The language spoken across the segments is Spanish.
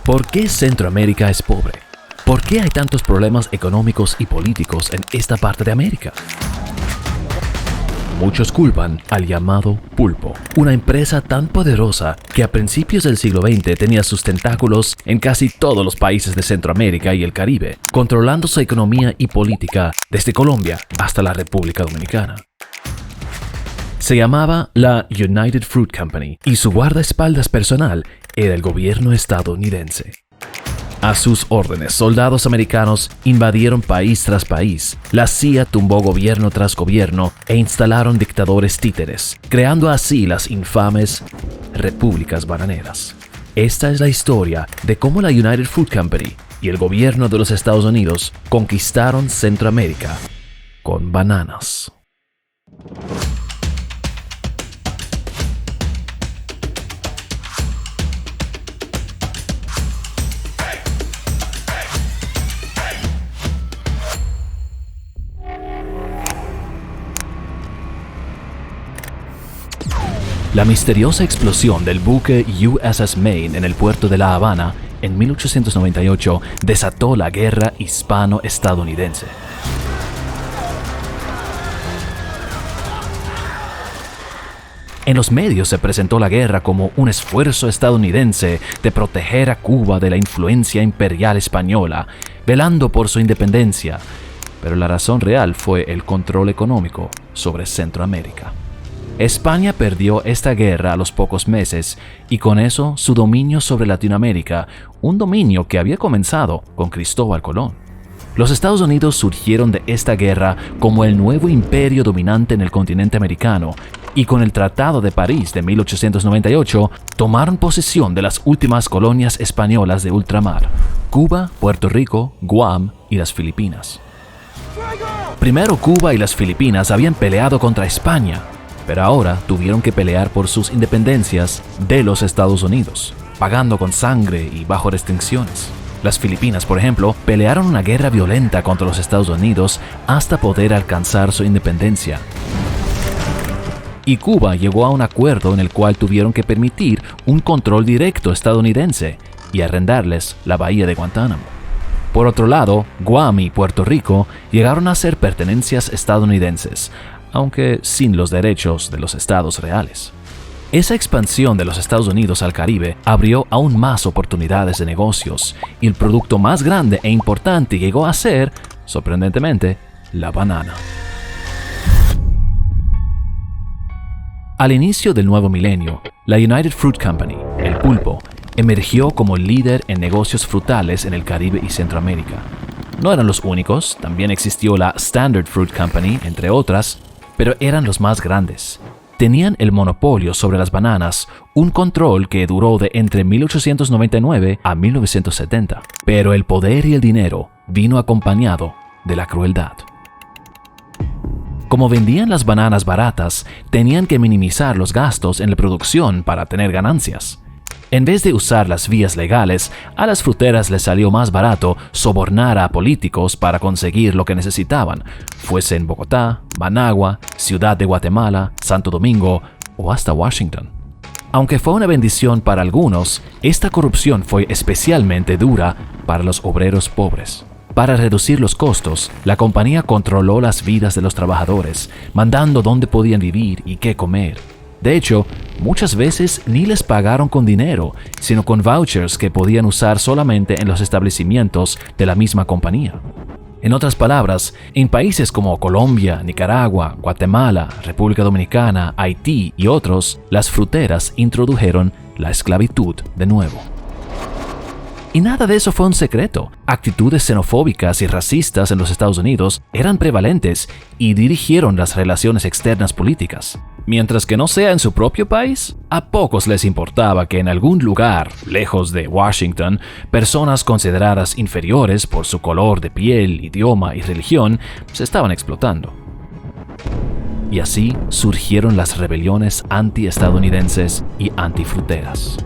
¿Por qué Centroamérica es pobre? ¿Por qué hay tantos problemas económicos y políticos en esta parte de América? Muchos culpan al llamado pulpo, una empresa tan poderosa que a principios del siglo XX tenía sus tentáculos en casi todos los países de Centroamérica y el Caribe, controlando su economía y política desde Colombia hasta la República Dominicana. Se llamaba la United Fruit Company y su guardaespaldas personal era el gobierno estadounidense. A sus órdenes, soldados americanos invadieron país tras país, la CIA tumbó gobierno tras gobierno e instalaron dictadores títeres, creando así las infames repúblicas bananeras. Esta es la historia de cómo la United Fruit Company y el gobierno de los Estados Unidos conquistaron Centroamérica con bananas. La misteriosa explosión del buque USS Maine en el puerto de La Habana en 1898 desató la guerra hispano-estadounidense. En los medios se presentó la guerra como un esfuerzo estadounidense de proteger a Cuba de la influencia imperial española, velando por su independencia, pero la razón real fue el control económico sobre Centroamérica. España perdió esta guerra a los pocos meses y con eso su dominio sobre Latinoamérica, un dominio que había comenzado con Cristóbal Colón. Los Estados Unidos surgieron de esta guerra como el nuevo imperio dominante en el continente americano y con el Tratado de París de 1898 tomaron posesión de las últimas colonias españolas de ultramar: Cuba, Puerto Rico, Guam y las Filipinas. Primero Cuba y las Filipinas habían peleado contra España, pero ahora tuvieron que pelear por sus independencias de los Estados Unidos, pagando con sangre y bajo restricciones. Las Filipinas, por ejemplo, pelearon una guerra violenta contra los Estados Unidos hasta poder alcanzar su independencia. Y Cuba llegó a un acuerdo en el cual tuvieron que permitir un control directo estadounidense y arrendarles la bahía de Guantánamo. Por otro lado, Guam y Puerto Rico llegaron a ser pertenencias estadounidenses, aunque sin los derechos de los estados reales. Esa expansión de los Estados Unidos al Caribe abrió aún más oportunidades de negocios y el producto más grande e importante llegó a ser, sorprendentemente, la banana. Al inicio del nuevo milenio, la United Fruit Company, el pulpo, emergió como líder en negocios frutales en el Caribe y Centroamérica. No eran los únicos, también existió la Standard Fruit Company, entre otras, pero eran los más grandes. Tenían el monopolio sobre las bananas, un control que duró de entre 1899 a 1970. Pero el poder y el dinero vino acompañado de la crueldad. Como vendían las bananas baratas, tenían que minimizar los gastos en la producción para tener ganancias. En vez de usar las vías legales, a las fruteras les salió más barato sobornar a políticos para conseguir lo que necesitaban, fuese en Bogotá, Managua, Ciudad de Guatemala, Santo Domingo o hasta Washington. Aunque fue una bendición para algunos, esta corrupción fue especialmente dura para los obreros pobres. Para reducir los costos, la compañía controló las vidas de los trabajadores, mandando dónde podían vivir y qué comer. De hecho, muchas veces ni les pagaron con dinero, sino con vouchers que podían usar solamente en los establecimientos de la misma compañía. En otras palabras, en países como Colombia, Nicaragua, Guatemala, República Dominicana, Haití y otros, las fruteras introdujeron la esclavitud de nuevo. Y nada de eso fue un secreto. Actitudes xenofóbicas y racistas en los Estados Unidos eran prevalentes y dirigieron las relaciones externas políticas. Mientras que no sea en su propio país, a pocos les importaba que en algún lugar, lejos de Washington, personas consideradas inferiores por su color de piel, idioma y religión se estaban explotando. Y así surgieron las rebeliones anti-estadounidenses y antifruteras.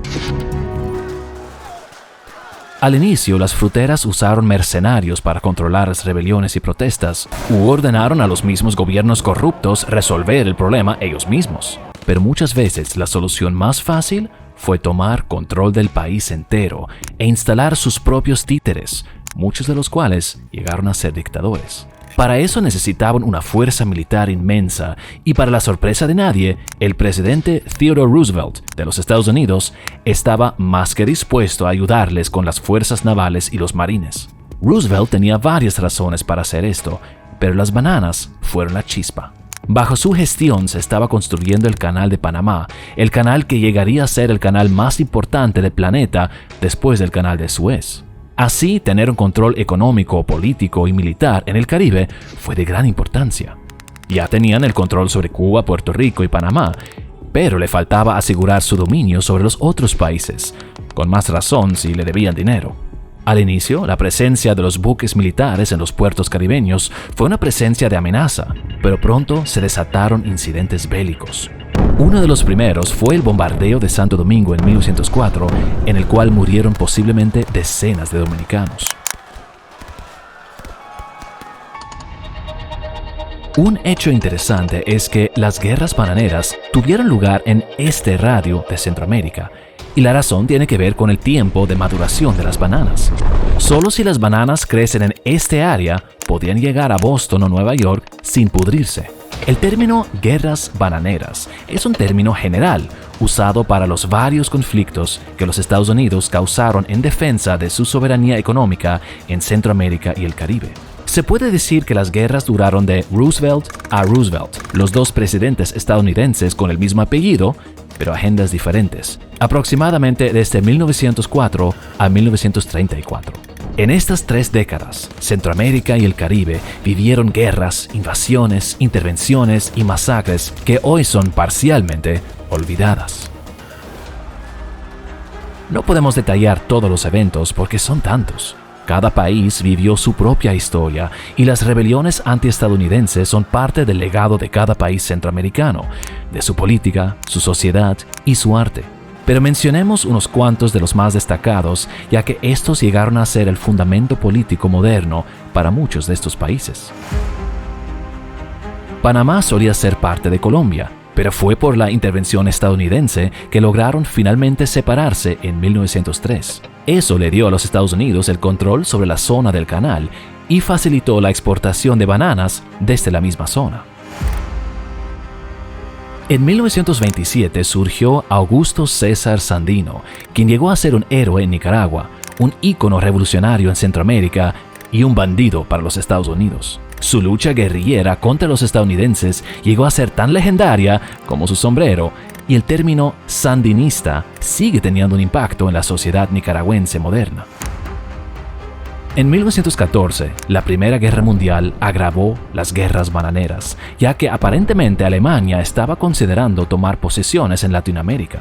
Al inicio, las fruteras usaron mercenarios para controlar las rebeliones y protestas, u ordenaron a los mismos gobiernos corruptos resolver el problema ellos mismos. Pero muchas veces la solución más fácil fue tomar control del país entero e instalar sus propios títeres, muchos de los cuales llegaron a ser dictadores. Para eso necesitaban una fuerza militar inmensa y, para la sorpresa de nadie, el presidente Theodore Roosevelt de los Estados Unidos estaba más que dispuesto a ayudarles con las fuerzas navales y los marines. Roosevelt tenía varias razones para hacer esto, pero las bananas fueron la chispa. Bajo su gestión se estaba construyendo el Canal de Panamá, el canal que llegaría a ser el canal más importante del planeta después del Canal de Suez. Así, tener un control económico, político y militar en el Caribe fue de gran importancia. Ya tenían el control sobre Cuba, Puerto Rico y Panamá, pero le faltaba asegurar su dominio sobre los otros países, con más razón si le debían dinero. Al inicio, la presencia de los buques militares en los puertos caribeños fue una presencia de amenaza, pero pronto se desataron incidentes bélicos. Uno de los primeros fue el bombardeo de Santo Domingo en 1904, en el cual murieron posiblemente decenas de dominicanos. Un hecho interesante es que las guerras bananeras tuvieron lugar en este radio de Centroamérica, y la razón tiene que ver con el tiempo de maduración de las bananas. Solo si las bananas crecen en este área, podían llegar a Boston o Nueva York sin pudrirse. El término guerras bananeras es un término general usado para los varios conflictos que los Estados Unidos causaron en defensa de su soberanía económica en Centroamérica y el Caribe. Se puede decir que las guerras duraron de Roosevelt a Roosevelt, los dos presidentes estadounidenses con el mismo apellido, pero agendas diferentes, aproximadamente desde 1904 a 1934. En estas 3 décadas, Centroamérica y el Caribe vivieron guerras, invasiones, intervenciones y masacres que hoy son parcialmente olvidadas. No podemos detallar todos los eventos porque son tantos. Cada país vivió su propia historia y las rebeliones antiestadounidenses son parte del legado de cada país centroamericano, de su política, su sociedad y su arte. Pero mencionemos unos cuantos de los más destacados, ya que estos llegaron a ser el fundamento político moderno para muchos de estos países. Panamá solía ser parte de Colombia, pero fue por la intervención estadounidense que lograron finalmente separarse en 1903. Eso le dio a los Estados Unidos el control sobre la zona del canal y facilitó la exportación de bananas desde la misma zona. En 1927 surgió Augusto César Sandino, quien llegó a ser un héroe en Nicaragua, un ícono revolucionario en Centroamérica y un bandido para los Estados Unidos. Su lucha guerrillera contra los estadounidenses llegó a ser tan legendaria como su sombrero, y el término sandinista sigue teniendo un impacto en la sociedad nicaragüense moderna. En 1914, la Primera Guerra Mundial agravó las guerras bananeras, ya que aparentemente Alemania estaba considerando tomar posesiones en Latinoamérica.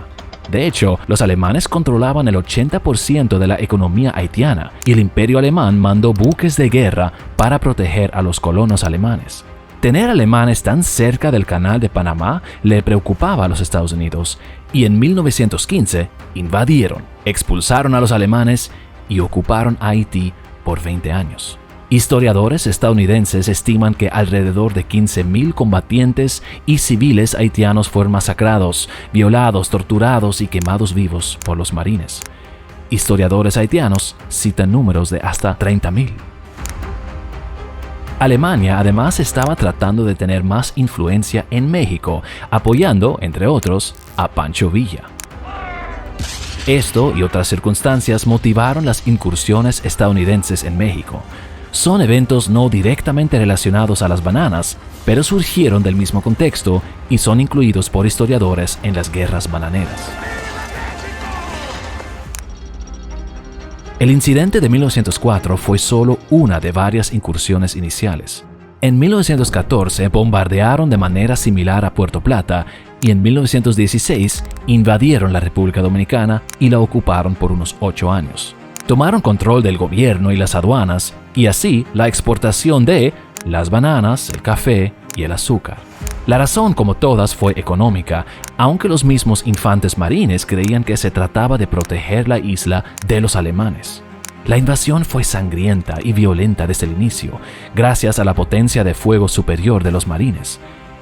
De hecho, los alemanes controlaban el 80% de la economía haitiana y el Imperio Alemán mandó buques de guerra para proteger a los colonos alemanes. Tener alemanes tan cerca del Canal de Panamá le preocupaba a los Estados Unidos y en 1915 invadieron, expulsaron a los alemanes y ocuparon Haití por 20 años. Historiadores estadounidenses estiman que alrededor de 15,000 combatientes y civiles haitianos fueron masacrados, violados, torturados y quemados vivos por los marines. Historiadores haitianos citan números de hasta 30,000. Alemania además estaba tratando de tener más influencia en México, apoyando, entre otros, a Pancho Villa. Esto y otras circunstancias motivaron las incursiones estadounidenses en México. Son eventos no directamente relacionados a las bananas, pero surgieron del mismo contexto y son incluidos por historiadores en las guerras bananeras. El incidente de 1904 fue solo una de varias incursiones iniciales. En 1914 bombardearon de manera similar a Puerto Plata y en 1916 invadieron la República Dominicana y la ocuparon por unos 8 años. Tomaron control del gobierno y las aduanas y así la exportación de las bananas, el café y el azúcar. La razón, como todas, fue económica, aunque los mismos infantes marines creían que se trataba de proteger la isla de los alemanes. La invasión fue sangrienta y violenta desde el inicio, gracias a la potencia de fuego superior de los marines.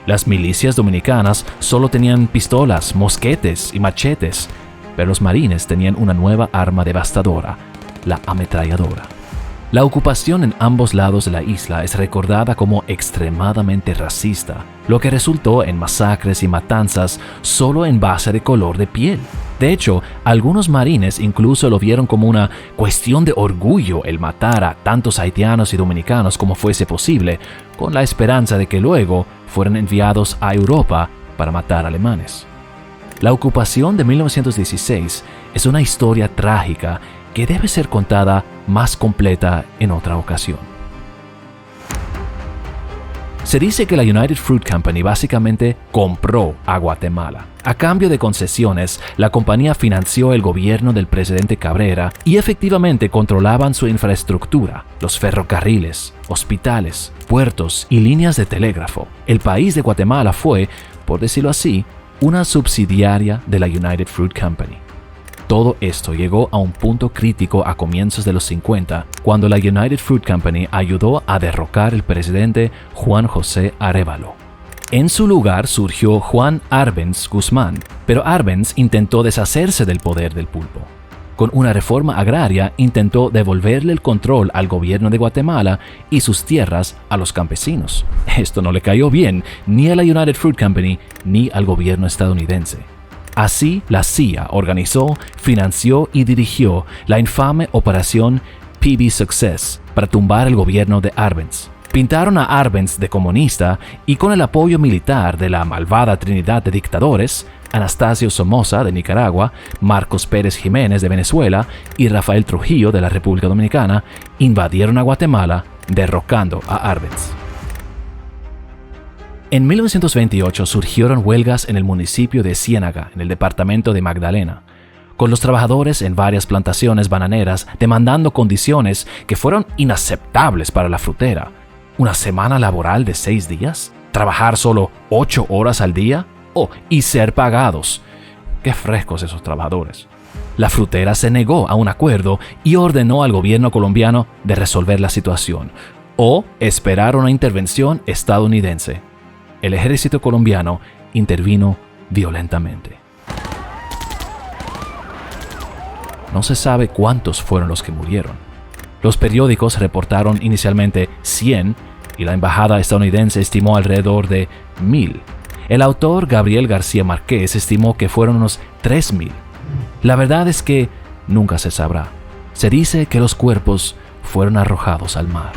Las milicias dominicanas solo tenían pistolas, mosquetes y machetes, pero los marines tenían una nueva arma devastadora, la ametralladora. La ocupación en ambos lados de la isla es recordada como extremadamente racista, lo que resultó en masacres y matanzas solo en base de color de piel. De hecho, algunos marines incluso lo vieron como una cuestión de orgullo el matar a tantos haitianos y dominicanos como fuese posible, con la esperanza de que luego fueran enviados a Europa para matar alemanes. La ocupación de 1916 es una historia trágica que debe ser contada más completa en otra ocasión. Se dice que la United Fruit Company básicamente compró a Guatemala. A cambio de concesiones, la compañía financió el gobierno del presidente Cabrera y efectivamente controlaban su infraestructura, los ferrocarriles, hospitales, puertos y líneas de telégrafo. El país de Guatemala fue, por decirlo así, una subsidiaria de la United Fruit Company. Todo esto llegó a un punto crítico a comienzos de los 50, cuando la United Fruit Company ayudó a derrocar al presidente Juan José Arévalo. En su lugar surgió Juan Arbenz Guzmán, pero Arbenz intentó deshacerse del poder del pulpo. Con una reforma agraria intentó devolverle el control al gobierno de Guatemala y sus tierras a los campesinos. Esto no le cayó bien ni a la United Fruit Company ni al gobierno estadounidense. Así, la CIA organizó, financió y dirigió la infame Operación PB Success para tumbar el gobierno de Arbenz. Pintaron a Arbenz de comunista y con el apoyo militar de la malvada trinidad de dictadores, Anastasio Somoza de Nicaragua, Marcos Pérez Jiménez de Venezuela y Rafael Trujillo de la República Dominicana, invadieron a Guatemala, derrocando a Arbenz. En 1928 surgieron huelgas en el municipio de Ciénaga, en el departamento de Magdalena, con los trabajadores en varias plantaciones bananeras demandando condiciones que fueron inaceptables para la frutera. ¿Una semana laboral de 6 días? ¿Trabajar solo 8 horas al día? Y ser pagados. ¡Qué frescos esos trabajadores! La frutera se negó a un acuerdo y ordenó al gobierno colombiano de resolver la situación, o esperar una intervención estadounidense. El ejército colombiano intervino violentamente. No se sabe cuántos fueron los que murieron. Los periódicos reportaron inicialmente 100 y la embajada estadounidense estimó alrededor de 1000. El autor Gabriel García Márquez estimó que fueron unos 3000. La verdad es que nunca se sabrá. Se dice que los cuerpos fueron arrojados al mar.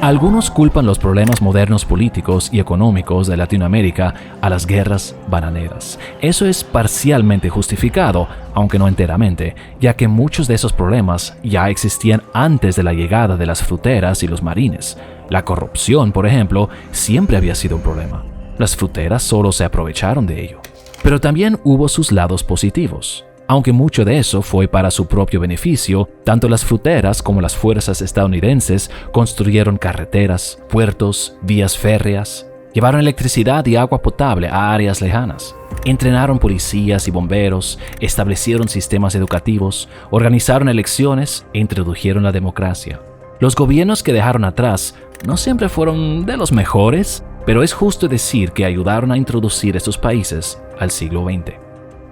Algunos culpan los problemas modernos políticos y económicos de Latinoamérica a las guerras bananeras. Eso es parcialmente justificado, aunque no enteramente, ya que muchos de esos problemas ya existían antes de la llegada de las fruteras y los marines. La corrupción, por ejemplo, siempre había sido un problema. Las fruteras solo se aprovecharon de ello. Pero también hubo sus lados positivos. Aunque mucho de eso fue para su propio beneficio, tanto las fruteras como las fuerzas estadounidenses construyeron carreteras, puertos, vías férreas, llevaron electricidad y agua potable a áreas lejanas, entrenaron policías y bomberos, establecieron sistemas educativos, organizaron elecciones e introdujeron la democracia. Los gobiernos que dejaron atrás no siempre fueron de los mejores, pero es justo decir que ayudaron a introducir estos países al siglo XX.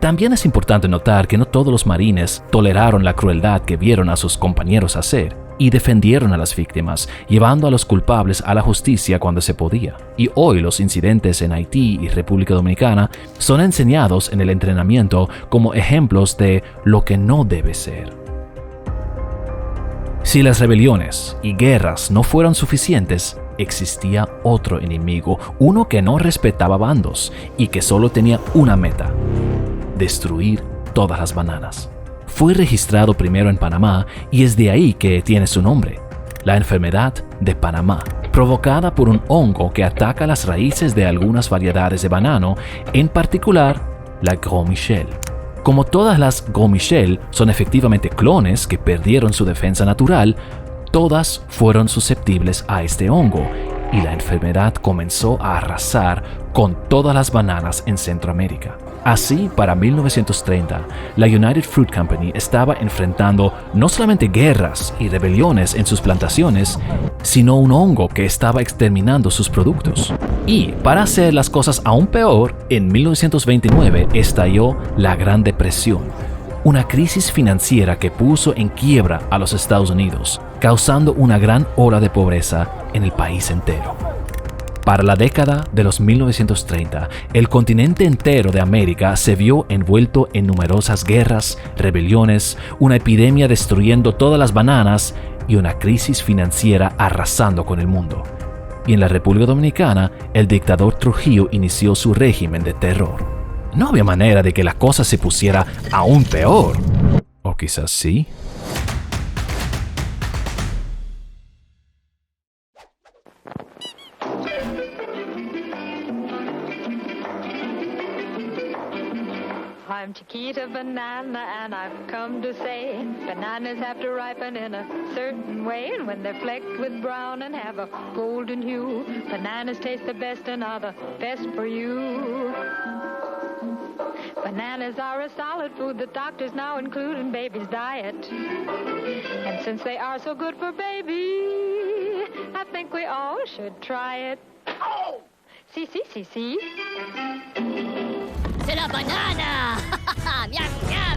También es importante notar que no todos los marines toleraron la crueldad que vieron a sus compañeros hacer y defendieron a las víctimas, llevando a los culpables a la justicia cuando se podía. Y hoy los incidentes en Haití y República Dominicana son enseñados en el entrenamiento como ejemplos de lo que no debe ser. Si las rebeliones y guerras no fueron suficientes, existía otro enemigo, uno que no respetaba bandos y que solo tenía una meta: destruir todas las bananas. Fue registrado primero en Panamá y es de ahí que tiene su nombre, la enfermedad de Panamá, provocada por un hongo que ataca las raíces de algunas variedades de banano, en particular la Gros Michel. Como todas las Gros Michel son efectivamente clones que perdieron su defensa natural, todas fueron susceptibles a este hongo y la enfermedad comenzó a arrasar con todas las bananas en Centroamérica. Así, para 1930, la United Fruit Company estaba enfrentando no solamente guerras y rebeliones en sus plantaciones, sino un hongo que estaba exterminando sus productos. Y, para hacer las cosas aún peor, en 1929 estalló la Gran Depresión, una crisis financiera que puso en quiebra a los Estados Unidos, causando una gran ola de pobreza en el país entero. Para la década de los 1930, el continente entero de América se vio envuelto en numerosas guerras, rebeliones, una epidemia destruyendo todas las bananas y una crisis financiera arrasando con el mundo. Y en la República Dominicana, el dictador Trujillo inició su régimen de terror. No había manera de que la cosa se pusiera aún peor. O quizás sí. I'm Chiquita Banana, and I've come to say bananas have to ripen in a certain way, and when they're flecked with brown and have a golden hue, bananas taste the best and are the best for you. Bananas are a solid food that doctors now include in baby's diet, and since they are so good for baby, I think we all should try it. See, see, see, see. C'est la banane! Miam, miam!